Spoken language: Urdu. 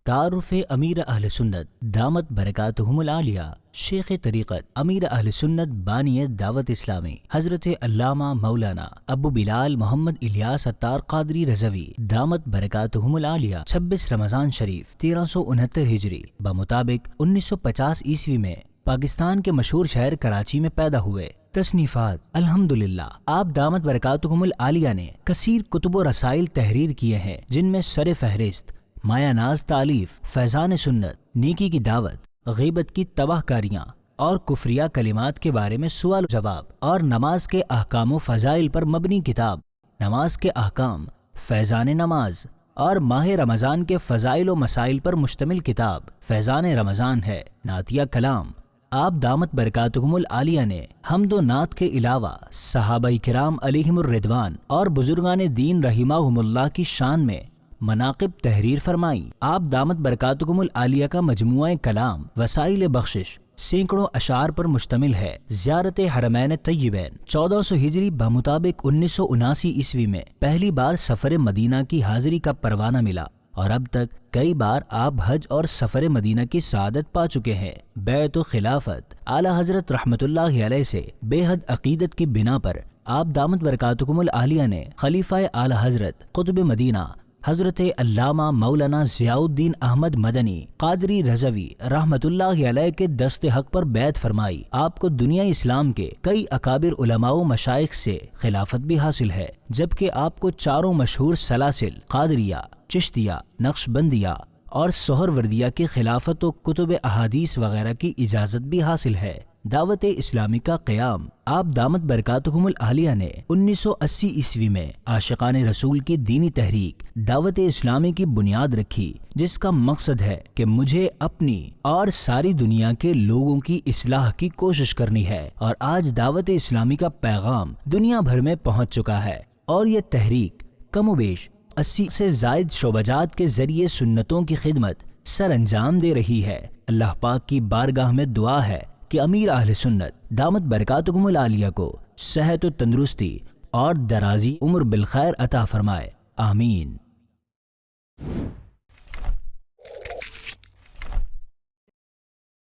تعارف امیر اہل سنت دامت برکاتہم العالیہ شیخ طریقت امیر اہل سنت بانی دعوت اسلامی حضرت علامہ مولانا ابو بلال محمد الیاس عطار قادری رضوی دامت برکاتہم العالیہ 26 رمضان شریف 1369 ہجری بمطابق 1950 عیسوی میں پاکستان کے مشہور شہر کراچی میں پیدا ہوئے۔ تصنیفات الحمدللہ آپ دامت برکاتہم العالیہ نے کثیر کتب و رسائل تحریر کیے ہیں، جن میں سر فہرست مایہ ناز تالیف فیضان سنت، نیکی کی دعوت، غیبت کی تباہ کاریاں اور کفریہ کلمات کے بارے میں سوال و جواب، اور نماز کے احکام و فضائل پر مبنی کتاب نماز کے احکام فیضان نماز، اور ماہ رمضان کے فضائل و مسائل پر مشتمل کتاب فیضان رمضان ہے۔ نعتیہ کلام آپ دامت برکاتہم العالیہ نے حمد و نعت کے علاوہ صحابہ کرام علیہم الرضوان اور بزرگان دین رحمہم اللہ کی شان میں مناقب تحریر فرمائی۔ آپ دامت برکاتہم العالیہ کا مجموعہ کلام وسائل بخشش سینکڑوں اشعار پر مشتمل ہے۔ زیارت حرمین طیبین 1400 ہجری بمطابق 1979 عیسوی میں پہلی بار سفر مدینہ کی حاضری کا پروانہ ملا، اور اب تک کئی بار آپ حج اور سفر مدینہ کی سعادت پا چکے ہیں۔ بیعت و خلافت اعلیٰ حضرت رحمت اللہ علیہ سے بے حد عقیدت کی بنا پر آپ دامت برکاتہم العالیہ نے خلیفہ اعلیٰ حضرت قطب مدینہ حضرت علامہ مولانا ضیاء الدین احمد مدنی قادری رضوی رحمت اللہ علیہ کے دست حق پر بیعت فرمائی۔ آپ کو دنیا اسلام کے کئی اکابر علماء و مشائخ سے خلافت بھی حاصل ہے، جبکہ آپ کو چاروں مشہور سلاسل قادریہ، چشتیہ، نقشبندیہ اور سہروردیہ کی خلافت و کتب احادیث وغیرہ کی اجازت بھی حاصل ہے۔ دعوت اسلامی کا قیام آپ دامت برکاتہم العالیہ نے 1980 عیسوی میں عاشقان رسول کی دینی تحریک دعوت اسلامی کی بنیاد رکھی، جس کا مقصد ہے کہ مجھے اپنی اور ساری دنیا کے لوگوں کی اصلاح کی کوشش کرنی ہے، اور آج دعوت اسلامی کا پیغام دنیا بھر میں پہنچ چکا ہے، اور یہ تحریک کم و بیش 80 سے زائد شعبجات کے ذریعے سنتوں کی خدمت سر انجام دے رہی ہے۔ اللہ پاک کی بارگاہ میں دعا ہے کہ امیر اہل سنت دامت برکاتہم العالیہ کو صحت و تندرستی اور درازی عمر بالخیر عطا فرمائے، آمین۔